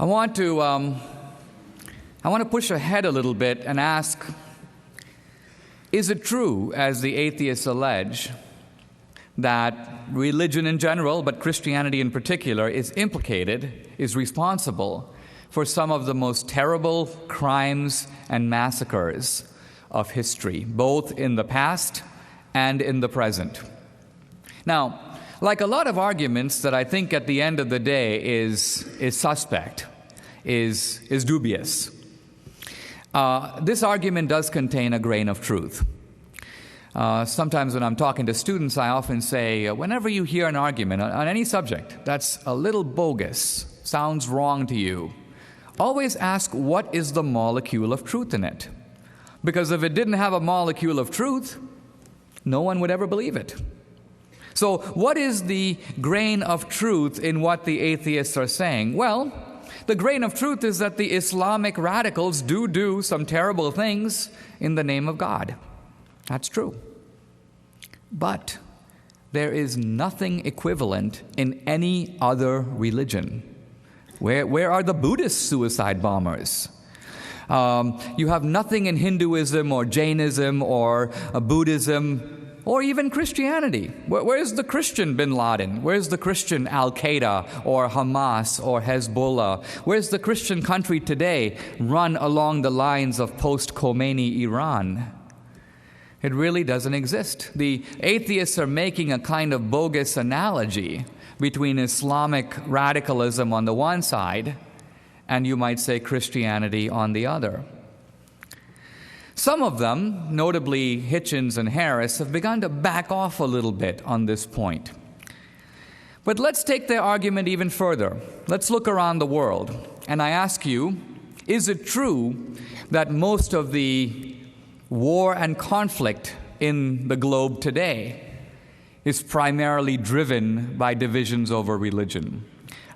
I want to push ahead a little bit and ask, is it true, as the atheists allege, that religion in general, but Christianity in particular, is implicated, is responsible for some of the most terrible crimes and massacres of history, both in the past and in the present? Now, like a lot of arguments that I think at the end of the day is suspect, is dubious, this argument does contain a grain of truth. Sometimes when I'm talking to students, I often say, whenever you hear an argument on any subject that's a little bogus, sounds wrong to you, always ask what is the molecule of truth in it. Because if it didn't have a molecule of truth, no one would ever believe it. So what is the grain of truth in what the atheists are saying? Well, the grain of truth is that the Islamic radicals do some terrible things in the name of God. That's true. But there is nothing equivalent in any other religion. Where are the Buddhist suicide bombers? You have nothing in Hinduism or Jainism or Buddhism or even Christianity. Where's the Christian bin Laden? Where's the Christian Al-Qaeda or Hamas or Hezbollah? Where's the Christian country today run along the lines of post-Khomeini Iran? It really doesn't exist. The atheists are making a kind of bogus analogy between Islamic radicalism on the one side and, you might say, Christianity on the other. Some of them, notably Hitchens and Harris, have begun to back off a little bit on this point. But let's take their argument even further. Let's look around the world. And I ask you, is it true that most of the war and conflict in the globe today is primarily driven by divisions over religion?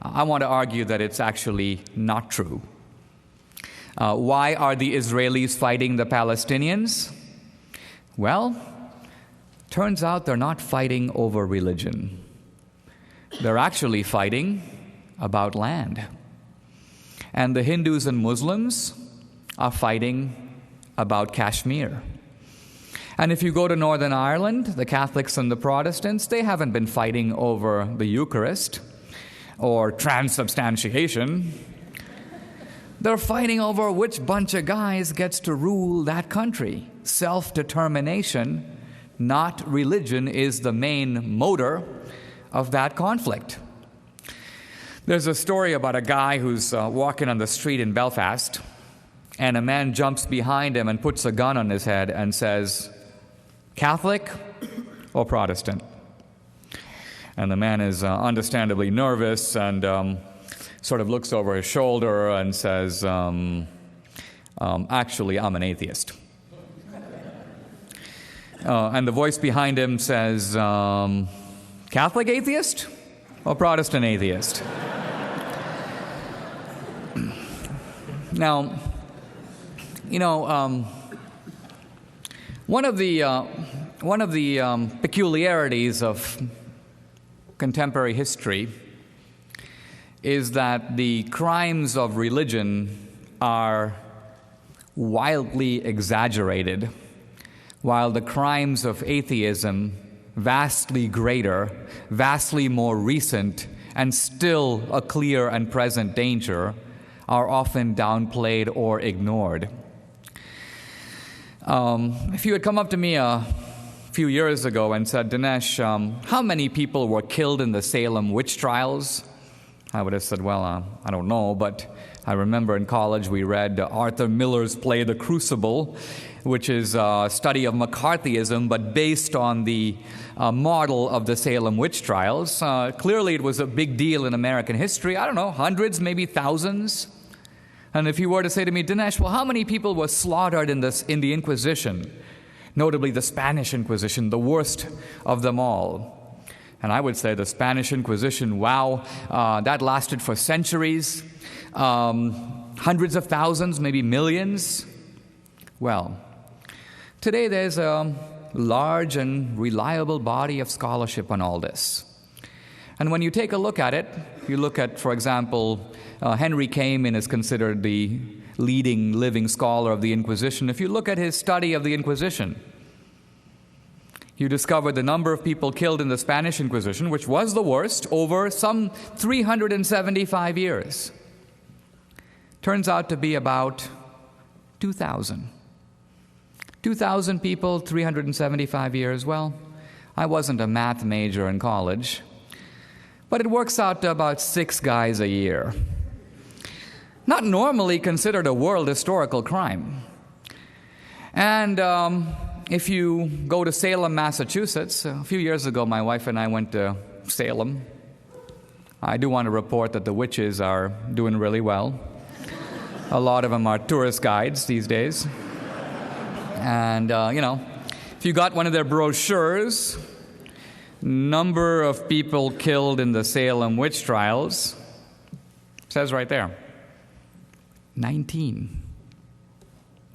I want to argue that it's actually not true. Why are the Israelis fighting the Palestinians? Well, turns out they're not fighting over religion. They're actually fighting about land. And the Hindus and Muslims are fighting about Kashmir. And if you go to Northern Ireland, the Catholics and the Protestants, they haven't been fighting over the Eucharist or transubstantiation. They're fighting over which bunch of guys gets to rule that country. Self-determination, not religion, is the main motor of that conflict. There's a story about a guy who's walking on the street in Belfast, and a man jumps behind him and puts a gun on his head and says, "Catholic or Protestant?" And the man is understandably nervous and sort of looks over his shoulder and says, "Actually, I'm an atheist." And the voice behind him says, "Catholic atheist or Protestant atheist?" Now, you know, one of the peculiarities of contemporary history is that the crimes of religion are wildly exaggerated, while the crimes of atheism, vastly greater, vastly more recent, and still a clear and present danger, are often downplayed or ignored. If you had come up to me a few years ago and said, "Dinesh, how many people were killed in the Salem witch trials?" I would have said, well, I don't know, but I remember in college we read Arthur Miller's play The Crucible, which is a study of McCarthyism, but based on the model of the Salem witch trials. Clearly it was a big deal in American history. I don't know, hundreds, maybe thousands. And if you were to say to me, "Dinesh, well, how many people were slaughtered in the Inquisition, notably the Spanish Inquisition, the worst of them all?" And I would say the Spanish Inquisition, wow, that lasted for centuries, hundreds of thousands, maybe millions. Well, today there's a large and reliable body of scholarship on all this. And when you take a look at it, you look at, for example, Henry Kamen is considered the leading living scholar of the Inquisition. If you look at his study of the Inquisition, you discover the number of people killed in the Spanish Inquisition, which was the worst, over some 375 years. Turns out to be about 2,000. 2,000 people, 375 years. Well, I wasn't a math major in college, but it works out to about 6 guys a year. Not normally considered a world historical crime. And if you go to Salem, Massachusetts, a few years ago my wife and I went to Salem. I do want to report that the witches are doing really well. A lot of them are tourist guides these days. And, if you got one of their brochures, number of people killed in the Salem witch trials, says right there, 19.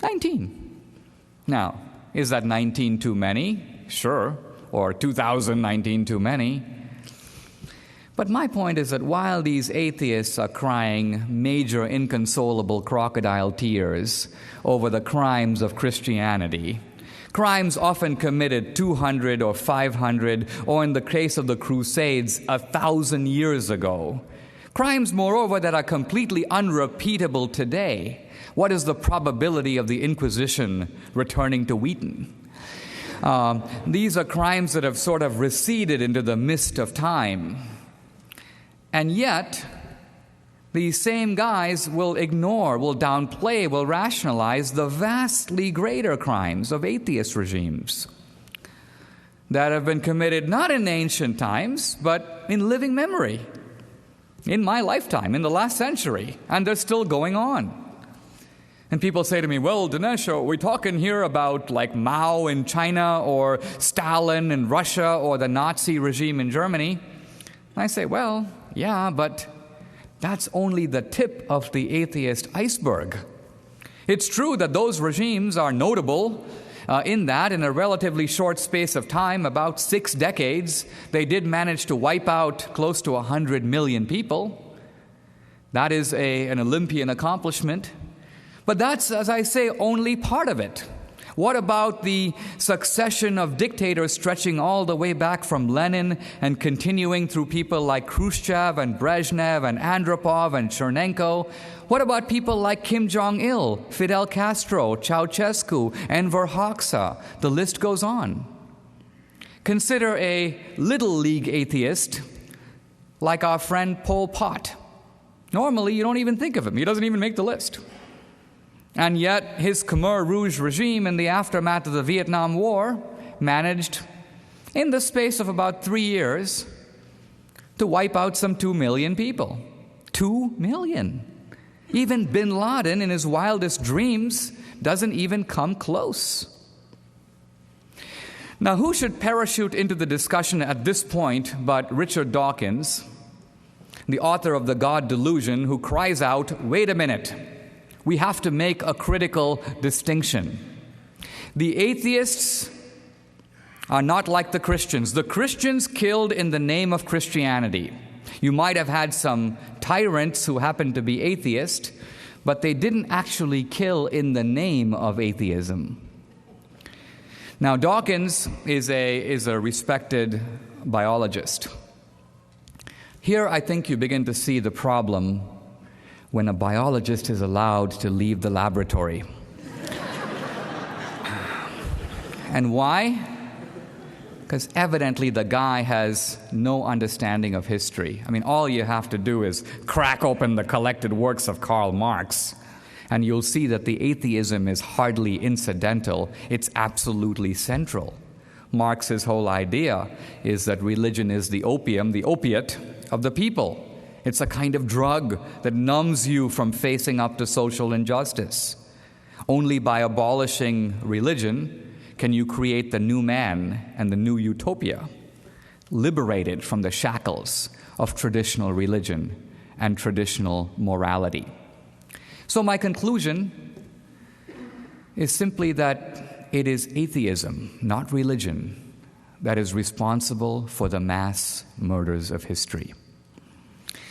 19. Now, is that 19 too many? Sure. Or 2019 too many? But my point is that while these atheists are crying major inconsolable crocodile tears over the crimes of Christianity, crimes often committed 200 or 500, or in the case of the Crusades, 1,000 years ago, crimes, moreover, that are completely unrepeatable today, what is the probability of the Inquisition returning to Wheaton? These are crimes that have sort of receded into the mist of time. And yet, these same guys will ignore, will downplay, will rationalize the vastly greater crimes of atheist regimes that have been committed not in ancient times, but in living memory, in my lifetime, in the last century, and they're still going on. And people say to me, well, Dinesh, are we talking here about like Mao in China or Stalin in Russia or the Nazi regime in Germany? And I say, well, yeah, but that's only the tip of the atheist iceberg. It's true that those regimes are notable in that in a relatively short space of time, about 6 decades, they did manage to wipe out close to 100 million people. That is an Olympian accomplishment. But that's, as I say, only part of it. What about the succession of dictators stretching all the way back from Lenin and continuing through people like Khrushchev and Brezhnev and Andropov and Chernenko? What about people like Kim Jong-il, Fidel Castro, Ceausescu, Enver Hoxha? The list goes on. Consider a little league atheist like our friend Pol Pot. Normally, you don't even think of him. He doesn't even make the list. And yet, his Khmer Rouge regime in the aftermath of the Vietnam War managed, in the space of about 3 years, to wipe out some 2 million people. 2 million. Even bin Laden, in his wildest dreams, doesn't even come close. Now, who should parachute into the discussion at this point but Richard Dawkins, the author of The God Delusion, who cries out, wait a minute. We have to make a critical distinction. The atheists are not like the Christians. The Christians killed in the name of Christianity. You might have had some tyrants who happened to be atheist, but they didn't actually kill in the name of atheism. Now, Dawkins is a respected biologist. Here, I think you begin to see the problem when a biologist is allowed to leave the laboratory. And why? Because evidently the guy has no understanding of history. I mean, all you have to do is crack open the collected works of Karl Marx, and you'll see that the atheism is hardly incidental. It's absolutely central. Marx's whole idea is that religion is the opium, the opiate of the people. It's a kind of drug that numbs you from facing up to social injustice. Only by abolishing religion can you create the new man and the new utopia, liberated from the shackles of traditional religion and traditional morality. So my conclusion is simply that it is atheism, not religion, that is responsible for the mass murders of history.